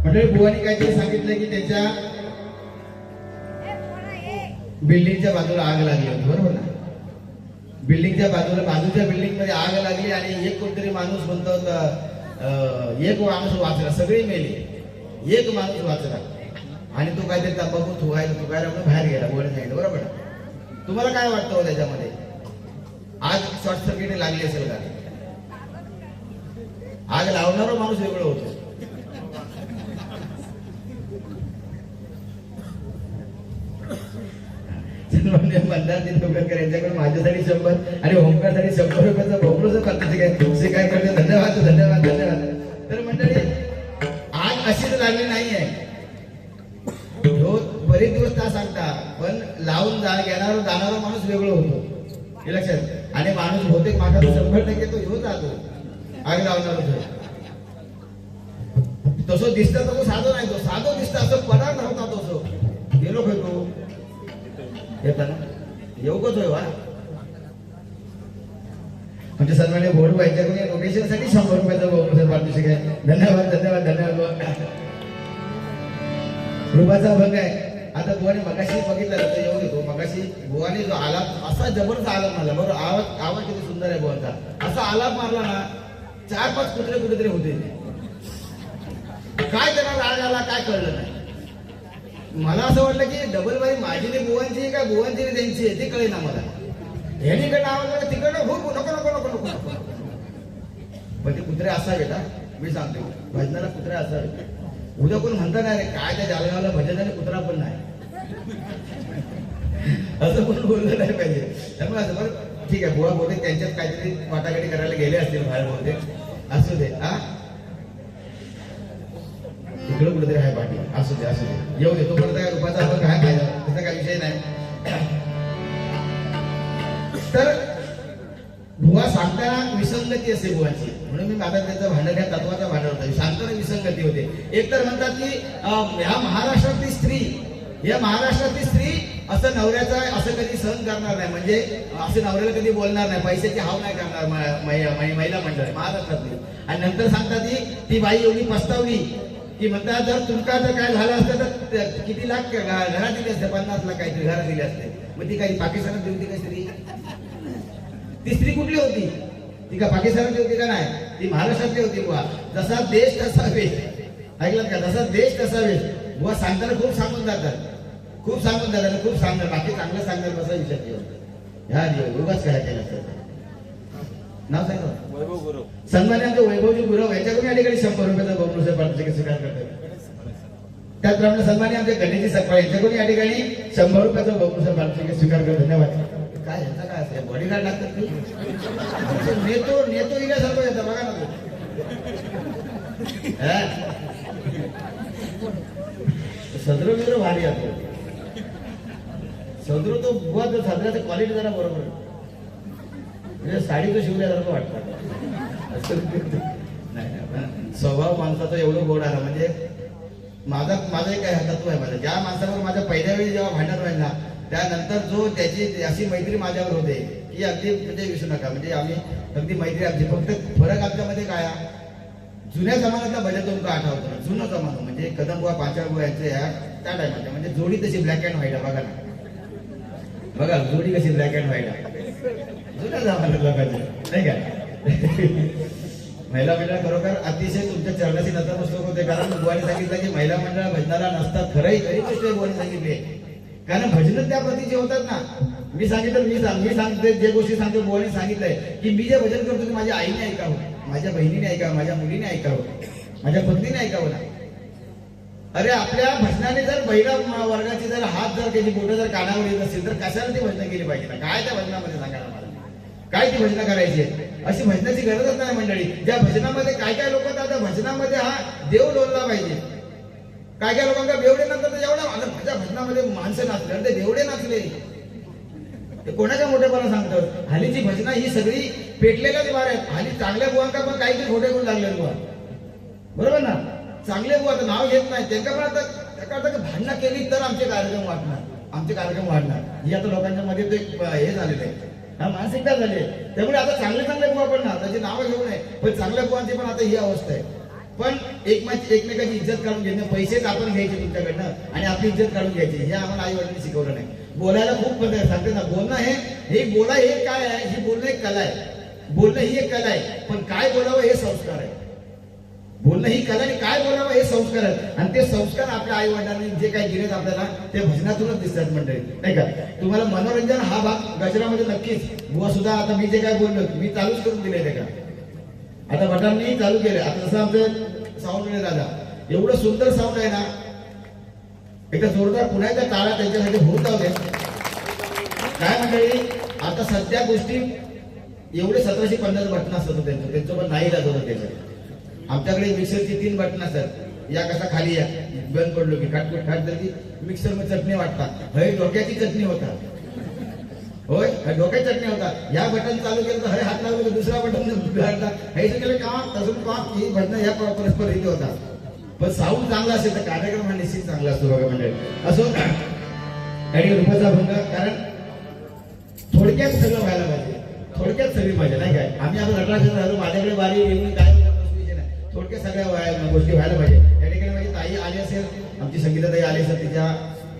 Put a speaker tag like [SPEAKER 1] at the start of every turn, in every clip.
[SPEAKER 1] म्हणजे बुवानी काहीतरी सांगितलं की त्याच्या बिल्डिंगच्या बाजूला आग लागली होती, बरोबर ना? बिल्डिंगच्या बाजूच्या बिल्डिंग मध्ये आग लागली आणि एक कोणतरी माणूस म्हणतो एक माणूस वाचला, सगळी मेली, एक माणूस वाचला आणि तो काहीतरी तंबाखू थुकायला म्हणून बाहेर गेला, बुवानी सांगितलं, बरोबर ना? तुम्हाला काय वाटतं हो त्याच्यामध्ये? आग शॉर्ट सर्किट लागली असेल का? आग लावणारा माणूस वेगळं होतो. म्हणतात यांच्याकडे माझ्यासाठी 100 आणि ओंकारसाठी 100 रुपयाचा भोपळोच काय करते. धन्यवाद धन्यवाद धन्यवाद. तर मंडळी आग अशीच लागली नाहीये, बरेच दिवस का सांगता, पण लावून घेणारा जाणारा माणूस वेगळं होतो, हे लक्षात. आणि माणूस बहुतेक माझा 100% तो ह्योच जातो आग लावणार. तसं दिसतं तो साधं नाही, तो साधं दिसतं असं पदार्थ होता तसं गेलो खेळतो येताना येऊकच होय वा. म्हणजे सन्मान्य बोर्ड व्हायच्या लोकेशन साठी 100 रुपयाचा पारितोषिक आहे. धन्यवाद धन्यवाद धन्यवाद. रुपाचा भंग आहे. आता बुवाने मगाशी बघितलं तर येऊ देतो. मगाशी बुवाने जो आलाप असा जबरदस्त आलाप मारला, बरोबर? आवाज किती सुंदर आहे बुवाचा. असा आलाप मारला ना, 4-5 कुत्रे कुठेतरी होते. काय त्यांना राग आला काय कळलं नाही. मला असं वाटलं की डबल बाई माझी नाही बुवांची आहे का बुवांची नाही त्यांची आहे ते कळे ना मला. ह्यानीकडनं आवाज तिकडनं हो नको नको नको नको नको. पण ते कुत्रे असावे का? मी सांगतो भजनाला कुत्रे असावे. उद्या कोण म्हणता नाही रे काय त्या जालगावला भजन आणि कुत्रा पण नाही, असं कोण बोललं नाही पाहिजे. त्यामुळे असं बरं ठीक आहे, बुवा बोलते त्यांच्यात काहीतरी वाटाघाटी करायला गेले असतील बाहेर, बोलते असू दे. इकडं कुठेतरी आहे पाठी, असू दे असू दे येऊ दे. तो म्हणता काय रुपाचा आपण काय खायला त्याचा काही विषय नाही. तर बुवा सांगताना विसंगती असते बुवांची, म्हणून मी माझा त्याचं भांडण ह्या तत्वाचा भांडण होता. सांगताना विसंगती होते. एक तर म्हणतात की ह्या महाराष्ट्रातली स्त्री असं नवऱ्याचा असं कधी सहन करणार नाही, म्हणजे असं नवऱ्याला कधी बोलणार नाही, पैशाची हाव नाही करणार महिला मंडळ महाराष्ट्रातली. आणि नंतर सांगतात की ती बाई एवढी पस्तावली की म्हणतात जर तुमका जर काय झालं असतं तर किती लाख घरात दिले असते, 50 लाख काहीतरी घरात दिले असते. मग ती काही पाकिस्तानात होती का स्त्री? ती स्त्री कुठली होती? ती का पाकिस्तानातली होती का नाही? ती महाराष्ट्रातली होती. बुवा जसा देश तसा वेश, ऐकलं का? जसा देश तसा वेश. बुवा सांगताना खूप सांगून जातात, खूप सांगणार, बाकी चांगलं सांगणार कसा विषय ठेवतो ह्या उगाच काय केलं असतं. नाव सांगा. वैभव गुरव. सन्मान्य आमचे वैभवजी गुरव यांच्याकडून या ठिकाणी 100 रुपयाचा बहुमूल्य पारितोषिक स्वीकार करतात. त्याचप्रमाणे सन्मान्य आमचे गणेशजी सकपाळ यांच्याकडून या ठिकाणी 100 रुपयाचा बहुमूल्य पारितोषिक स्वीकार करतात. धन्यवाद. काय यांचा काय असं बॉडीगार्ड लागतात की नेतो इल्यासारखं येतं बघा ना. सदर मित्र भारी येतो. सदर तो बुवा तो सदराचं क्वालिटी जरा बरोबर म्हणजे साडी तो शिवल्यासारखं वाटतं. नाही स्वभाव माणसाचा एवढं गोड आला म्हणजे माझा एक तत्व आहे. माझं ज्या माणसावर माझ्या पहिल्या वेळी जेव्हा भांडण व्हायला ना, त्यानंतर जो त्याची अशी मैत्री माझ्यावर होते की अगदी म्हणजे विसरू नका. म्हणजे आम्ही अगदी मैत्री आमची, फक्त फरक आमच्यामध्ये काय, जुन्या जमान्यातला भजन तुमका आठवतो ना, जुनं जमाना म्हणजे कदमबुवा पाचाळबुवा यांचे त्या टायमाच्या म्हणजे जोडी तशी ब्लॅक अँड व्हाईट बघा ना, बघा जोडी कशी ब्लॅक अँड व्हाईट जुन्या जमान्यात लोकांची नाही का. महिला मंडळ खरोखर अतिशय तुमच्या चरणाशी नतमस्तक होते. कारण बुवाने सांगितलं की महिला मंडळ भजनाला नसतात. खरंही गोष्ट बुवाने सांगितली, कारण भजन त्या प्रतीचे होतात ना. मी सांगितलं मी सांगते जे गोष्टी सांगतो बुवाने सांगितलंय की मी जे भजन करतो ते माझ्या आईने ऐकावं, माझ्या बहिणीने ऐकावं, माझ्या मुलीने ऐकावं, माझ्या पत्नीने ऐकावं ना. अरे आपल्या भजनाने जर महिला वर्गाची जर हात जर त्याची बोटं जर कानावर येत असेल तर कशाला ती भजनं केली पाहिजे ना? काय त्या भजनामध्ये सांगायला मला काय ती भजनं करायची आहे? अशी भजनाची गरजच नाही मंडळी. ज्या भजनामध्ये काय काय लोक त्या भजनामध्ये हा देव डोलला पाहिजे. काय काय लोकांना बेवडे नंतर एवढा माझ्या भजनामध्ये माणसं नाचले आणि ते बेवडे नाचले ते कोणाच्या मोठेपणा सांगतात. हल्लीची भजना ही सगळी पेटलेल्याच वार आहेत. हल्ली चांगल्या बुवांका पण काहीतरी खोटे गुण लागले बुवा, बरोबर ना. चांगले बुवा आता नाव घेत नाही त्यांना पण आता भांडणं केली तर आमचे कार्यक्रम वाढणार ही आता लोकांच्या मध्ये ते हे झालेलं आहे, हा मानसिकता झाली आहे. त्यामुळे आता चांगले बुवा पण ना त्याची नावं घेऊ नये, पण चांगल्या बुवांची पण आता ही अवस्था आहे. पण एकमेकाची इज्जत काढून घेणं, पैसेच आपण घ्यायचे तुमच्याकडनं आणि आपली इज्जत काढून घ्यायची, हे आम्हाला आई वडिलांनी शिकवलं नाही. बोलायला खूप पद्धत सांगते ना, बोलणं हे बोला हे काय आहे, ही बोलणं एक कला आहे. बोलणं ही एक कला आहे, पण काय बोलावं हे संस्कार आहे. बोलणं ही कला आणि काय बोलावं हे संस्कार आहेत. आणि ते संस्कार आपल्या आई वडिलांनी जे काही दिलेत आपल्याला ते भजनातूनच दिसतात मंडळी, नाही का. तुम्हाला मनोरंजन हा भाग गजरामध्ये नक्कीच बुवा सुद्धा, आता मी जे काय बोललो मी चालूच करून दिले ते का, आता भटांनी चालू केले. आता जसं आमचं साऊंड आहे दादा, एवढं सुंदर साऊंड आहे ना, एकदा जोरदार पुण्याच्या टाळा त्यांच्यासाठी होत आले. काय मंडळी, आता सध्या गोष्टी एवढे 1750 बटन असतात त्यांचं पण नाही जात होतं त्याचं. आमच्याकडे मिक्सरची 3 बटन असतात, या कसा खाली या बंद पडलो की खाटकूट खाट झाली की मिक्सर मध्ये चटणी वाटतात, हे डोक्याची चटणी होतात. होय, डोक्याची चटणी होतात. या बटन चालू केलं तर हे हात लावलं तर दुसरा बटन घालतात, हे केलं का तसं का ही बटन या परस्पर रीती होतात. पण साऊंड चांगला असेल तर कार्यक्रम हा निश्चित चांगला असतो बघा मंडळी. असो आणि रूपाचा भंग, कारण थोडक्यात सगळं व्हायला पाहिजे, थोडक्यात सगळी मजा, नाही काय. आम्ही आता नटराजन राहिलो, माझ्याकडे बारी येऊन काय थोडक्यात सगळ्या गोष्टी व्हायला पाहिजे. या ठिकाणी माझी ताई आली असेल, आमची संगीता ताई आली असेल, तिच्या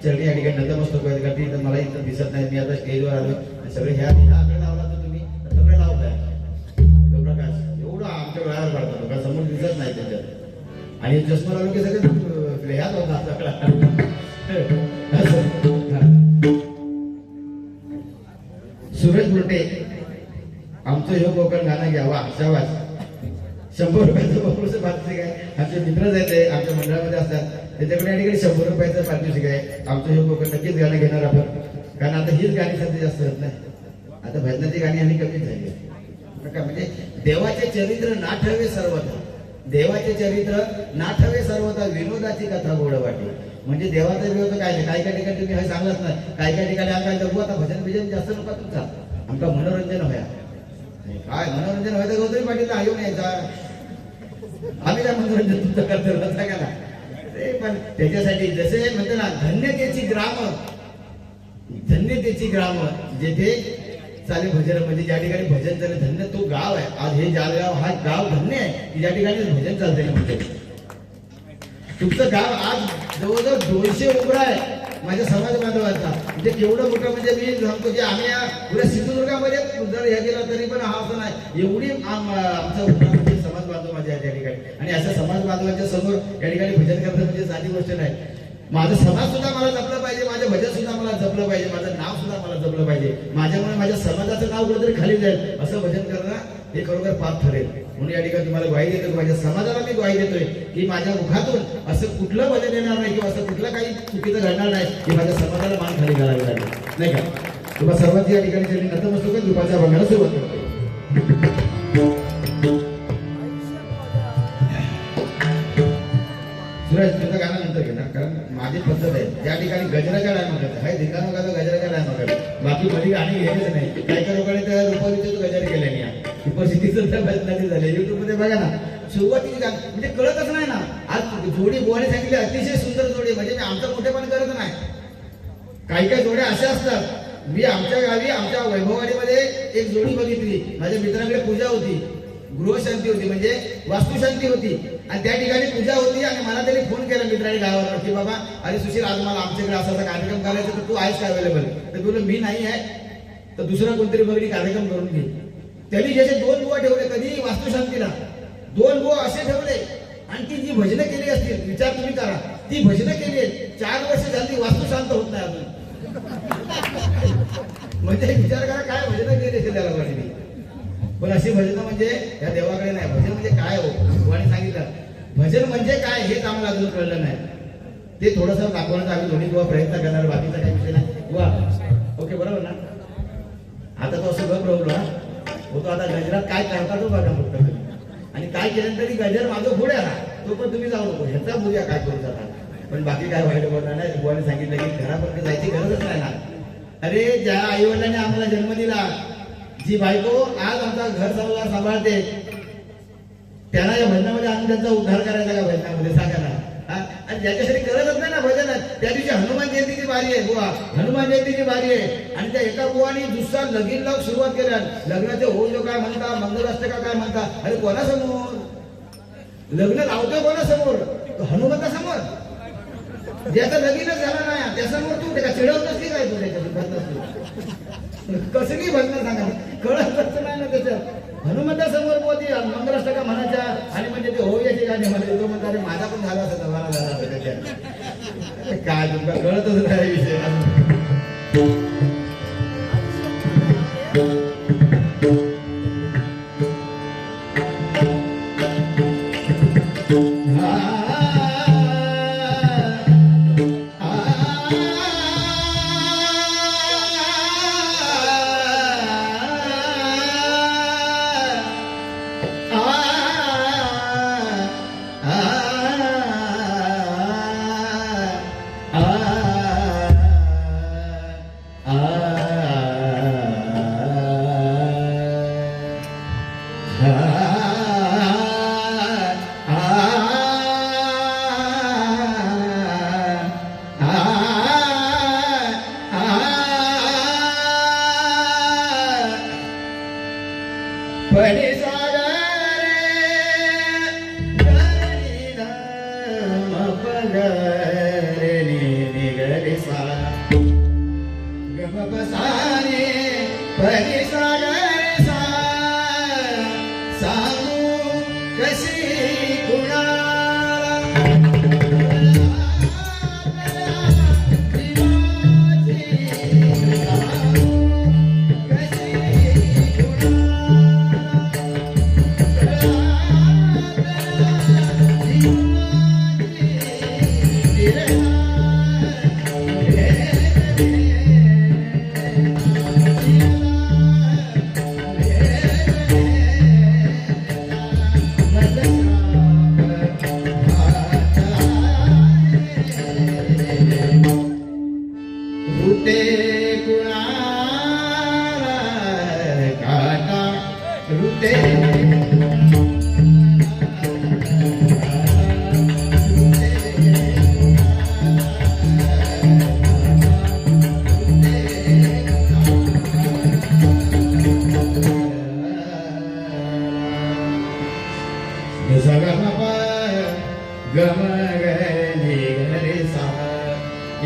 [SPEAKER 1] चरणी या ठिकाणी नतमस्तक करते. तर मला इथं दिसत नाही, मी आता स्टेजवर आलो, सगळे ह्या आकडे लावला तर तुम्ही सगळे लावताय प्रकाश, एवढं आमच्या वेळावर पडतात का समोर दिसत नाही त्याच्यात. आणि चष्मा लावलो की सगळे ह्याच होता सगळा. सुरेश बुलटे, आमचं ह्यो कोकण गाणं घ्यावा शाबास. 100 रुपयाचं बघून पारितोषिक आहे. आमचे मित्रच आहेत ते आमच्या मंडळामध्ये असतात, त्याच्याकडे या ठिकाणी 100 रुपयाचं पारितोषिक आहे. आमचं हे कोकण नक्कीच गाणं घेणार आपण, कारण आता हीच गाणी सध्या जास्त होत नाही. आता भजनाची गाणी आणि कमीच झाली. म्हणजे देवाचे चरित्र नाठवे सर्वथा, देवाचे चरित्र नाठवे सर्वथा, विनोदाची कथा गोड वाटे. म्हणजे देवाचा विरोध काय नाही. काही काही ठिकाणी तुम्ही हे सांगत नाही, काही काही ठिकाणी आम्ही जगू आता भजन बिजन जास्त नका तुमचा, आमका मनोरंजन व्हाया. काय मनोरंजन व्हायचं गौतमी पाटीलला येऊन यायचा, आम्ही काय मनोरंजन तुमचं करतो सांगा ना. पण त्याच्यासाठी जसे म्हणते ना, धन्यतेची ग्राम, धन्यतेची ग्राम जेथे चाले भजन, म्हणजे ज्या ठिकाणी भजन चालले धन्य तो गाव आहे. आज हे जालगाव हा गाव धन्य आहे की ज्या ठिकाणी भजन चालते. म्हणजे तुमचं गाव आज जवळजवळ 200 उमरा आहे माझ्या समाज बांधवांचा. म्हणजे केवढं मोठं, म्हणजे मी सांगतो की आम्ही पुऱ्या सिंधुदुर्गामध्ये जर हे गेलं तरी पण हा असं नाही, एवढी आमचा म्हणजे समाज बांधव माझ्या या ठिकाणी. आणि अशा समाज बांधवांच्या समोर या ठिकाणी भजन करणं म्हणजे साधी गोष्ट नाही. माझं समाज सुद्धा मला जपलं पाहिजे, माझं भजन सुद्धा मला जपलं पाहिजे, माझं नाव सुद्धा मला जपलं पाहिजे. माझ्यामुळे माझ्या समाजाचं नाव कुठेतरी खाली जाईल असं भजन करणं हे खरोखर पाप ठरेल. म्हणून या ठिकाणी तुम्हाला ग्वाही देतो, माझ्या समाजाला मी ग्वाही देतोय की माझ्या मुखातून असं कुठलं भजन येणार नाही किंवा असं कुठलं काही चुकीचं घडणार नाही की माझ्या समाजाला मान खाली घालावी लागेल, नाही का. तुम्हाला सर्वांची या ठिकाणी नतमस्तक दुपारच्या भंगाला सुरुवात करतो. सुरेश तुझं गाणं नंतर घेणार, कारण माझी पद्धत आहे त्या ठिकाणी गजराच्या टायमाला आहे, ठिकाण गातो गजराच्या टायमाला, बाकी मध्ये गाणी घ्यायचं नाही. काही काही लोकांनी त्या रुपालीचे गजर केले नाही, परिस्थितीचं त्या प्रयत्नाचे झाले. युट्यूब मध्ये बघा ना, सुरुवातीची गाणी म्हणजे कळतच नाही ना. आज जोडी बोवाने सांगितली अतिशय सुंदर जोडी, म्हणजे मी आमचं मोठेपण करत नाही. काही काही जोड्या अशा असतात, मी आमच्या गावी आमच्या वैभववाडीमध्ये एक जोडी बघितली, माझ्या मित्राकडे पूजा होती, गृहशांती होती, म्हणजे वास्तुशांती होती. आणि त्या ठिकाणी पूजा होती आणि मला त्यांनी फोन केला मित्राने गावावर की बाबा अरे सुशील आज मला आमच्याकडे असा कार्यक्रम करायचा, तर तू आहेस का अवेलेबल. तर बोललो मी नाही आहे, तर दुसरा कोणतरी बघणी कार्यक्रम करून घे. त्यांनी ज्याचे 2 बुवा ठेवले कधी वास्तुशांतीला, 2 बुवा असे ठेवले. आणि ती जी भजनं केली असतील, विचार तुम्ही करा, ती भजनं केली आहेत 4 वर्ष झाली, वास्तू शांत होत नाही अजून. म्हणजे विचार करा काय भजनं केली असेल त्याला लोकांनी. पण अशी भजनं म्हणजे या देवाकडे नाही. भजन म्हणजे काय हो, भगवाने सांगितलं भजन म्हणजे काय हेच आम्हाला अजून कळलं नाही. ते थोडंसं दाखवण्याचा आम्ही दोन्ही किंवा प्रयत्न करणार, बाकीचा काही विषय नाही. वा ओके बरोबर ना. आता तो असं गप रवलो होतो, आता गजरात काय करता तो बघा फक्त तुम्ही. आणि काय केलं तरी गजर माझं पुढे आला, तो पण तुम्ही जाऊ नको, ह्याचा बघूया काय करू जातात. पण बाकी काय वाईट बोलणार नाही. भगवाने सांगितलं की घरापर्यंत जायची गरजच नाही ना. अरे ज्या आई वडिलांनी आम्हाला जन्म दिला, जी बायको आज आमचा घर संसार सांभाळते, त्यांना या भजनामध्ये आणून त्यांचा उद्धार करायचा का भजनामध्ये सांगा ना. आणि ज्याच्यासाठी गरजच नाही ना भजनात. त्या दिवशी हनुमान जयंतीची बारी आहे बुवा, हनुमान जयंतीची बारी आहे. आणि त्या एका बुवानी दुसरा लगीन लावून सुरुवात केल्या, लग्नाचे होऊ जो काय म्हणता, मंगलाष्टका काय म्हणता. अरे कोणासमोर लग्न लावतोय कोणासमोर? हनुमंतासमोर. ज्याचं लगीनच झालं नाही त्यासमोर तू त्याला चिडवतोस की काय? तू त्याच्याशी भरतोस कसली भरणं सांगा, कळतच नाही ना त्याच्यात. हनुमंतासमोर पोती मंगलाष्टका म्हणायच्या आणि म्हणजे ते होऊयाचे गाणे म्हणायचे. तो म्हणता अरे माझा पण झाला असता, मला झाला असता त्याच्यात. काय तुमका कळतच नाही विषय.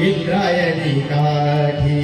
[SPEAKER 1] इंद्रायणी काठी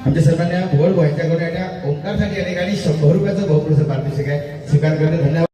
[SPEAKER 1] आमच्या सर्वांना भोळ व्हायच्याकडे ओंकारसाठी या ठिकाणी 100 रुपयाचं बहुपुरस्कार पारितोषिक आहे स्वीकार करते. धन्यवाद.